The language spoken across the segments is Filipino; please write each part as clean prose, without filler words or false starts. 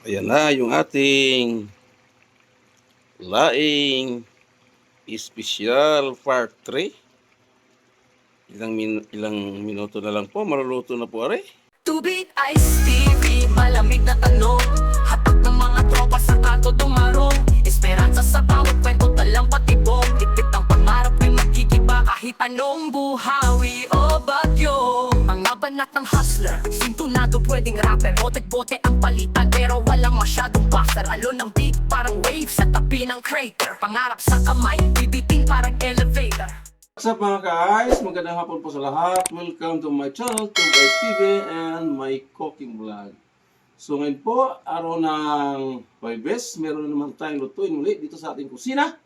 Ayan na yung ating laing special part 3. Ilang minuto na lang po, maluluto na po are. Tubig, Ice TV, malamig na tanong. Hatak ng mga tropa sa kanto dumarong. Esperanza sa bawat kwento, talang patibong. Tipit ang pangarap ay magkikiba kahit anong buhawi o bagyo. Mga banat ng hustler, sintunado pwedeng rapper. Bote-bote ang palitan pero walang masyadong buster. Alon ng beat parang wave sa tabi ng crater. Pangarap sa kamay, bibiting parang elevator. What's up mga guys? Magandang hapon po sa lahat. Welcome to my channel, to Guys TV and my cooking vlog. So ngayon po, araw ng Huwebes, meron na naman tayong lutuin muli dito sa ating kusina.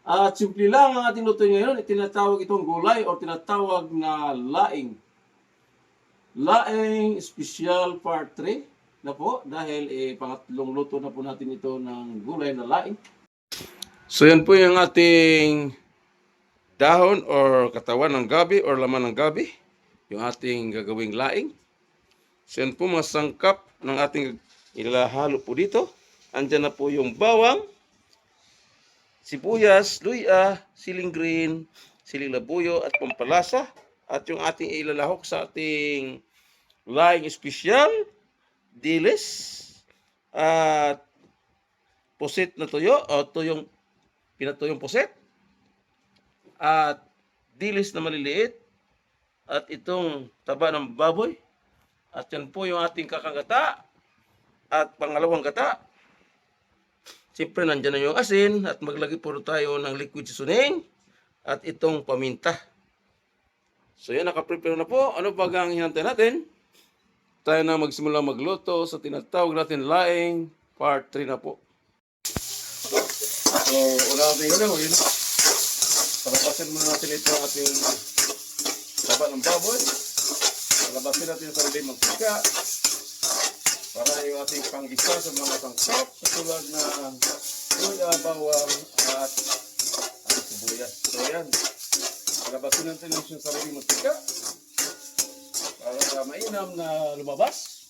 At simple lang ang ating lutuin ngayon, itinatawag itong gulay o tinatawag na laing. Laing Special Part 3 na po dahil pangatlong luto na po natin ito ng gulay na laing. So yan po yung ating dahon or katawan ng gabi or laman ng gabi, yung ating gagawing laing. So yan po mga sangkap ng ating ilahalo po dito. Andyan na po yung bawang, sibuyas, luya, siling green, siling labuyo at pampalasa. At yung ating ilalahok sa ating laing espesyal, dilis, at pusit na tuyo o tuyong pinatuyong pusit. At dilis na maliliit, at itong taba ng baboy, at yan po yung ating kakagata, at pangalawang gata. Siyempre nandyan na yung asin, at maglagay po tayo ng liquid seasoning, at itong paminta. So yan, nakaprepare na po. Ano ba ang hinantay natin? Tayo na magsimula magluto sa tinatawag natin laing part 3 na po. So una natin yun. Palabasin muna natin ito ang ating taba ng baboy. Palabasin natin yung sarili mantika para yung ating panggisa sa mga sangkap katulad ng luya, bawang at sibuyas. So yan, palabasin natin yung sarili mantika para mainam na lumabas.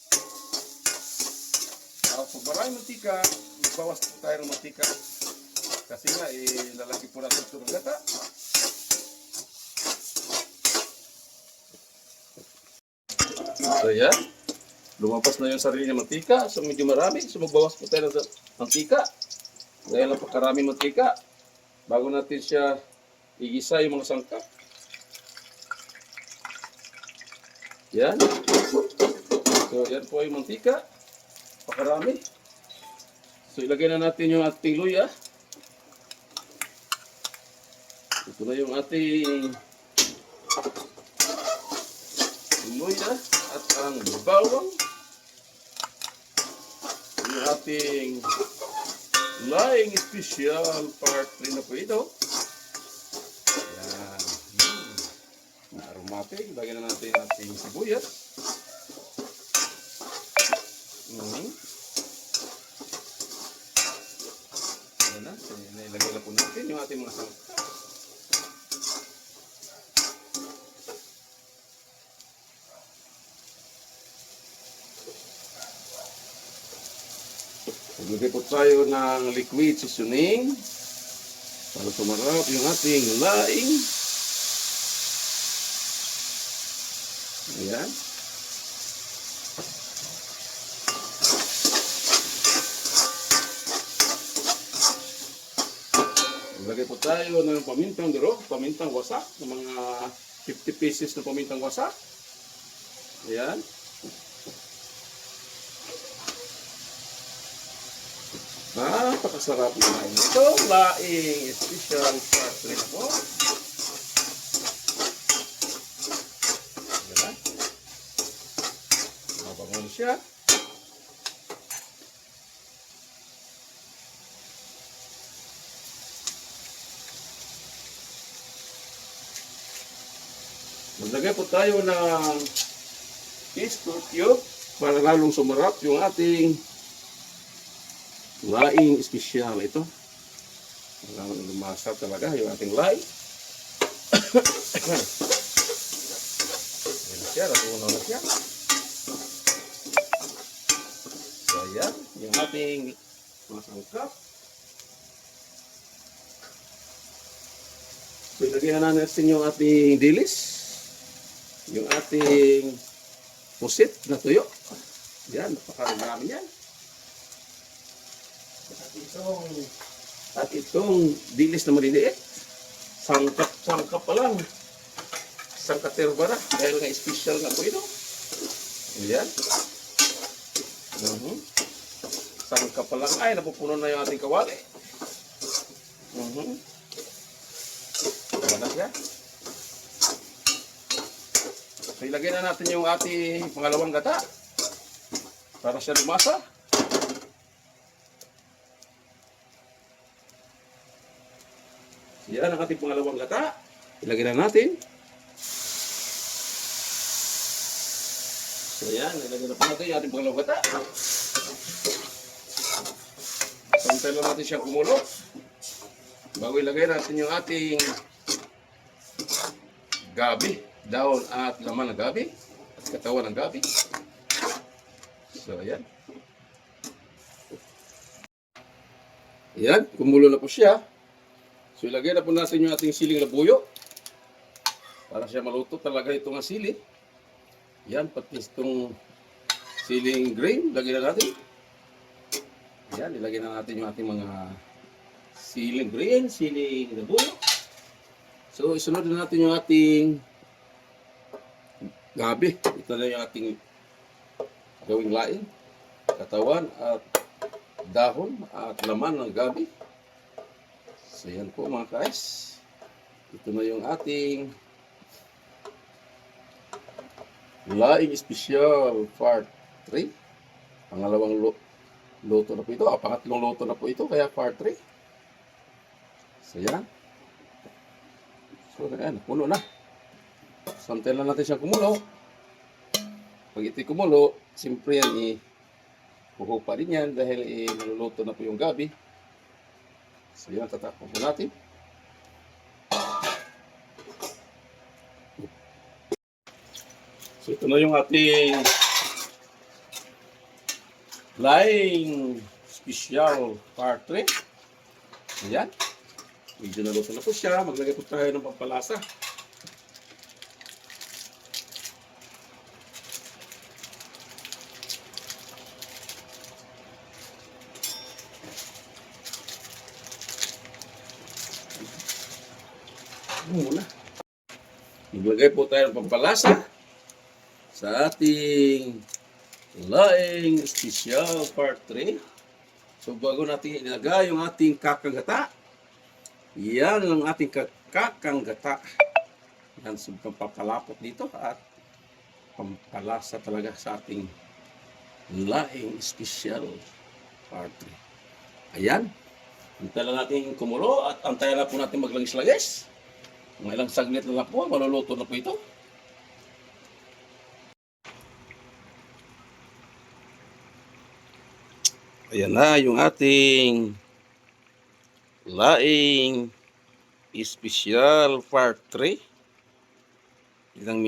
Kung maraming mantika, magbawas tayo ng mantika. Kasi nga, lalagay po natin ito ng gata. So yan, lumabas na yung sarili ng mantika. So medyo marami. So magbawas po tayo ng mantika. Dahil napakarami mantika. Bago natin siya igisa yung mga sangkap. Yan. So yan po yung mantika. Napakarami. So ilagay na natin yung ating luya. Ito na yung ating luya at ang bawang. Yung ating laing special part 3 na po ito. Yan. Aromatic. Lagyan na natin yung ating sibuyas. Yan na. Ilagay na po natin yung ating mga sangkap. Maglagay po tayo ng liquid seasoning para sumarap yung ating laing. Ayan. Maglagay po tayo ng pamintang durog, pamintang wasak, ng mga 50 pieces na pamintang wasak. Ayan. Napakasarap na ito. Laing special part 3 na po. Ayan. Mabangon siya. Maglagay po tayo ng fish cube para lalong sumarap yung ating laing espesyal ito. Lumasap talaga yung ating laing. Ayan siya, natunaw na siya. So Ayan, yung ating mga sangkap. So, ilagay na natin yung ating dilis. Yung ating pusit na tuyo. Yan, napakarami yan. At itong dilis na maliliit. Sangkap pa lang. Sangkaterba na. Dahil nga special nga po ito. Ayan. Sangkap pa lang. Ay, napupuno na yung ating kawali. Tama na siya. So, ilagay na natin yung ating pangalawang gata para siya lumasa. Yan ang ating pangalawang gata. Ilagay na natin. So, yan. Ilagay na po natin yung ating pangalawang gata. Santay lang natin siyang kumulo. Bago ilagay natin yung ating gabi. Dahon at laman ng gabi. At katawan ng gabi. So, ayan. Ayan, kumulo na po siya. So, ilagay na po natin yung ating siling labuyo. Para siya maluto talaga itong sili. Ayan, pati itong siling green. Ilagay na natin. Ayan, ilagay na natin yung ating mga siling green, siling labuyo. So, isunod na natin yung ating gabi. Ito na yung ating gawing laing, katawan at dahon at laman ng gabi. So yan po mga guys. Ito na yung ating laing special part 3. Pangalawang luto na po ito. Pangatlong luto na po ito, kaya part 3. So yan. So yan, puno na. Santay na natin siya kumulo. Pag ito'y kumulo, siyempre yan huhog pa rin yan dahil maluluto na po yung gabi. So yan, tatakpan po natin. So ito na yung ating laing special part 3. Ayan. Medyo naluto na po siya. Maglagay po tayo ng pampalasa. Muna. Maglagay po tayo ng pampalasa sa ating laing special part 3. So bago natin ilagay yung ating kakang-gata, yan ang ating kakang-gata. Yan, so pampapalapot dito at pampalasa talaga sa ating laing special part 3. Ayan. Hintayin lang natin kumulo at antayin lang po natin maglangis-langis. Mga ilang saglit na lang po, maluluto na po ito. Ayan na yung ating laing special part 3. Ilang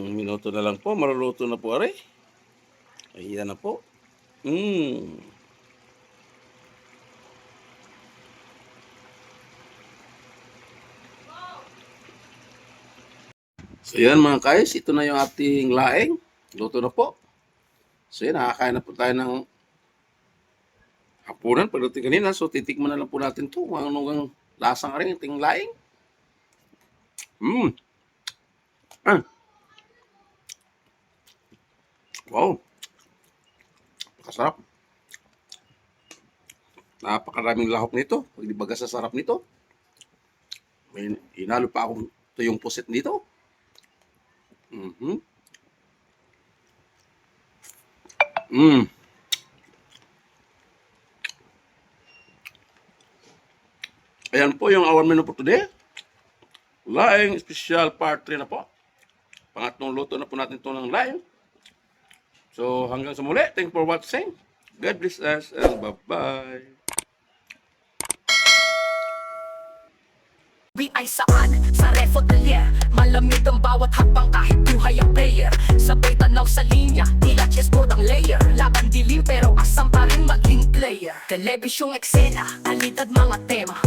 minuto na lang po, maluluto na po are. Ayan na po. So yan mga guys, ito na yung ating laing. Luto na po. So yan, nakakain na po tayo ng hapunan pagdating kanina. So titikman na lang po natin ito. Anong lasang rin ating laing. Wow. Napakasarap. Napakaraming lahok nito. Hindi baga sa sarap nito. May inalo pa akong tuyong pusit nito. Ayan po yung our menu for today. Laing special part 3 na po. Pangatlong luto na po natin ito ng laing. So hanggang sa muli. Thank you for watching. God bless us and bye-bye. We ay saan? Sa Refo Atelier. Malamig ang bawat hakbang kahit buhay ang player. Sabay tanaw sa linya, tila chessboard ang layer. Laban dilim pero asam pa rin maging player. Telebisyong eksena, alidad mga tema,